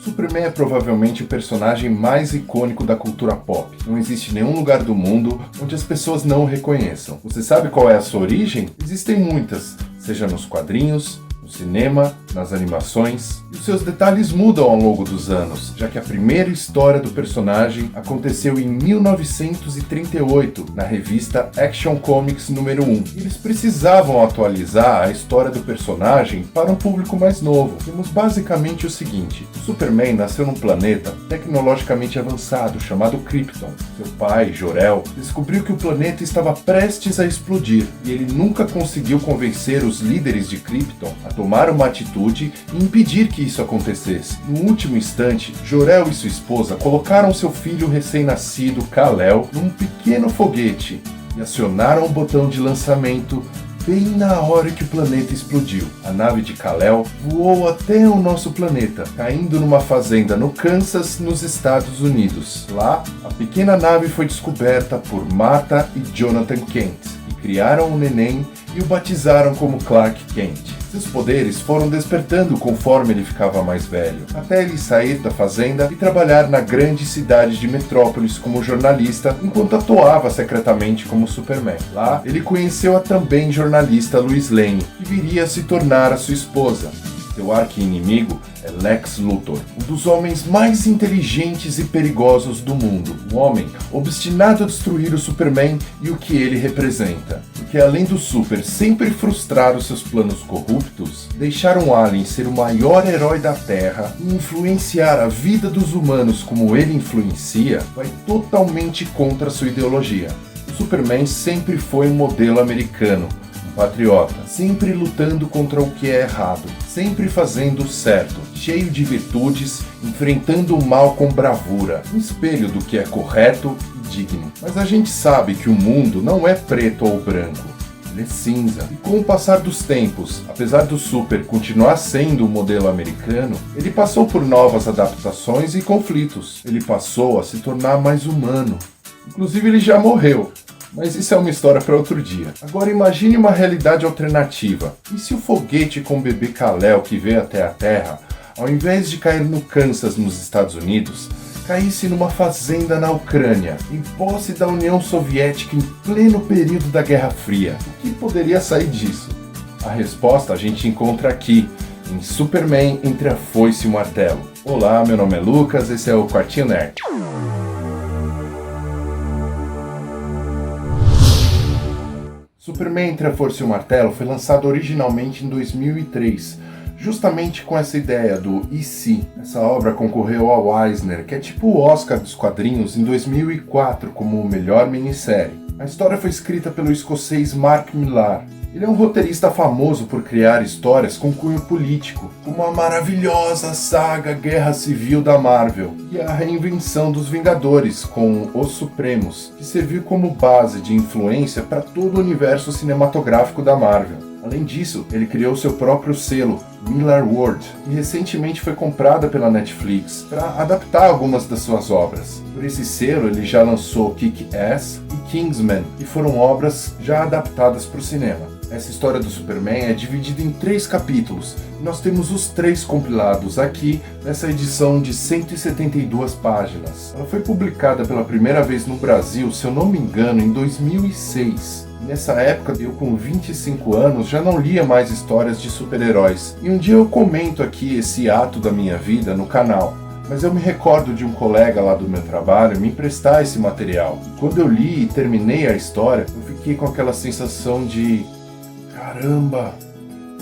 Superman é provavelmente o personagem mais icônico da cultura pop. Não existe nenhum lugar do mundo onde as pessoas não o reconheçam. Você sabe qual é a sua origem? Existem muitas, seja nos quadrinhos, no cinema, nas animações, e os seus detalhes mudam ao longo dos anos, já que a primeira história do personagem aconteceu em 1938, na revista Action Comics número 1. E eles precisavam atualizar a história do personagem para um público mais novo. Temos basicamente o seguinte: o Superman nasceu num planeta tecnologicamente avançado chamado Krypton. Seu pai, Jor-El, descobriu que o planeta estava prestes a explodir, e ele nunca conseguiu convencer os líderes de Krypton a tomar uma atitude e impedir que isso acontecesse. No último instante, Jor-El e sua esposa colocaram seu filho recém-nascido, Kal-El, num pequeno foguete e acionaram o botão de lançamento bem na hora que o planeta explodiu. A nave de Kal-El voou até o nosso planeta, caindo numa fazenda no Kansas, nos Estados Unidos. Lá, a pequena nave foi descoberta por Martha e Jonathan Kent, e criaram o neném e o batizaram como Clark Kent. Seus poderes foram despertando conforme ele ficava mais velho, até ele sair da fazenda e trabalhar na grande cidade de Metrópolis como jornalista, enquanto atuava secretamente como Superman. Lá, ele conheceu a também jornalista Lois Lane, que viria a se tornar a sua esposa. Seu arqui-inimigo é Lex Luthor, um dos homens mais inteligentes e perigosos do mundo. Um homem obstinado a destruir o Superman e o que ele representa. Porque além do Super sempre frustrar os seus planos corruptos, deixar um alien ser o maior herói da Terra e influenciar a vida dos humanos como ele influencia, vai totalmente contra sua ideologia. O Superman sempre foi um modelo americano, patriota, sempre lutando contra o que é errado, sempre fazendo o certo, cheio de virtudes, enfrentando o mal com bravura, um espelho do que é correto e digno. Mas a gente sabe que o mundo não é preto ou branco, ele é cinza. E com o passar dos tempos, apesar do Super continuar sendo o modelo americano, ele passou por novas adaptações e conflitos. Ele passou a se tornar mais humano. Inclusive ele já morreu. Mas isso é uma história para outro dia. Agora imagine uma realidade alternativa. E se o foguete com o bebê Kal-El que veio até a Terra, ao invés de cair no Kansas, nos Estados Unidos, caísse numa fazenda na Ucrânia, em posse da União Soviética em pleno período da Guerra Fria? O que poderia sair disso? A resposta a gente encontra aqui, em Superman entre a foice e o martelo. Olá, meu nome é Lucas, esse é o Quartinho Nerd. Superman entre a Foice e o Martelo foi lançado originalmente em 2003, justamente com essa ideia do e se. Essa obra concorreu ao Eisner, que é tipo o Oscar dos quadrinhos, em 2004 como melhor minissérie. A história foi escrita pelo escocês Mark Millar. Ele é um roteirista famoso por criar histórias com cunho político, como a maravilhosa saga Guerra Civil da Marvel e a reinvenção dos Vingadores com Os Supremos, que serviu como base de influência para todo o universo cinematográfico da Marvel. Além disso, ele criou seu próprio selo, Millar World, que recentemente foi comprada pela Netflix para adaptar algumas das suas obras. Por esse selo, ele já lançou Kick-Ass e Kingsman, que foram obras já adaptadas para o cinema. Essa história do Superman é dividida em 3 capítulos, e nós temos os 3 compilados aqui nessa edição de 172 páginas. Ela foi publicada pela primeira vez no Brasil, se eu não me engano, em 2006. Nessa época, eu com 25 anos já não lia mais histórias de super-heróis, e um dia eu comento aqui esse ato da minha vida no canal. Mas eu me recordo de um colega lá do meu trabalho me emprestar esse material. Quando eu li e terminei a história, eu fiquei com aquela sensação de... caramba,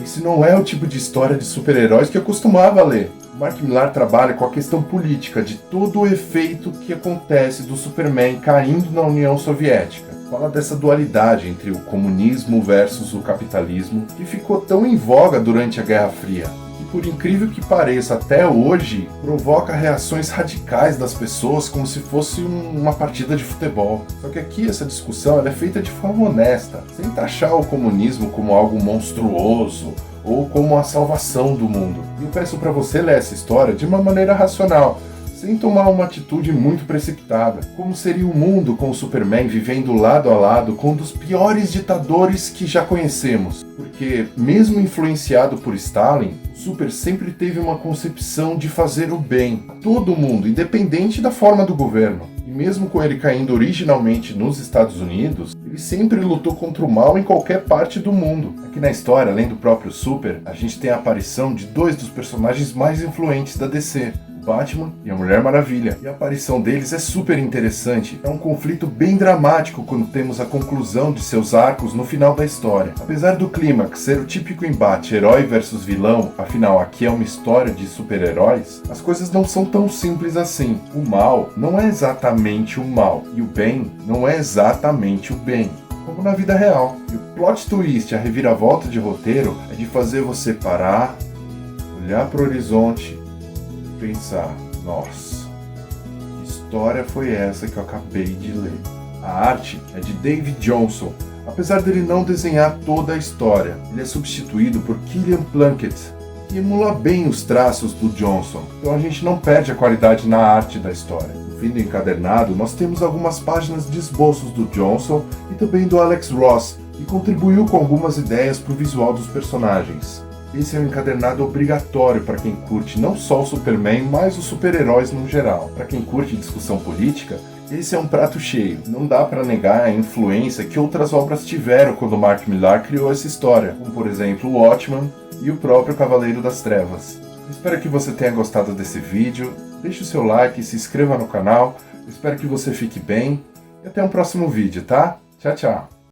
esse não é o tipo de história de super-heróis que eu costumava ler. Mark Millar trabalha com a questão política de todo o efeito que acontece do Superman caindo na União Soviética. Fala dessa dualidade entre o comunismo versus o capitalismo que ficou tão em voga durante a Guerra Fria. E por incrível que pareça, até hoje, provoca reações radicais das pessoas como se fosse uma partida de futebol. Só que aqui essa discussão ela é feita de forma honesta, sem taxar o comunismo como algo monstruoso ou como a salvação do mundo. E eu peço para você ler essa história de uma maneira racional, sem tomar uma atitude muito precipitada. Como seria o mundo com o Superman vivendo lado a lado com um dos piores ditadores que já conhecemos? Porque, mesmo influenciado por Stalin, o Super sempre teve uma concepção de fazer o bem a todo mundo, independente da forma do governo. E mesmo com ele caindo originalmente nos Estados Unidos, ele sempre lutou contra o mal em qualquer parte do mundo. Aqui na história, além do próprio Super, a gente tem a aparição de dois dos personagens mais influentes da DC, o Batman e a Mulher Maravilha. E a aparição deles é super interessante. É um conflito bem dramático quando temos a conclusão de seus arcos no final da história. Apesar do clímax ser o típico embate herói versus vilão, afinal aqui é uma história de super-heróis, as coisas não são tão simples assim. O mal não é exatamente o mal, e o bem não é exatamente o bem, como na vida real. E o plot twist, a reviravolta de roteiro, é de fazer você parar, olhar para o horizonte e pensar: nossa, que história foi essa que eu acabei de ler? A arte é de Dave Johnson. Apesar dele não desenhar toda a história, ele é substituído por Kilian Plunkett, que emula bem os traços do Johnson, então a gente não perde a qualidade na arte da história. No fim do encadernado, nós temos algumas páginas de esboços do Johnson e também do Alex Ross, que contribuiu com algumas ideias para o visual dos personagens. Esse é um encadernado obrigatório para quem curte não só o Superman, mas os super-heróis no geral. Para quem curte discussão política, esse é um prato cheio. Não dá para negar a influência que outras obras tiveram quando Mark Millar criou essa história, como por exemplo o Watchmen e o próprio Cavaleiro das Trevas. Espero que você tenha gostado desse vídeo. Deixe o seu like, se inscreva no canal. Espero que você fique bem e até um próximo vídeo, tá? Tchau, tchau!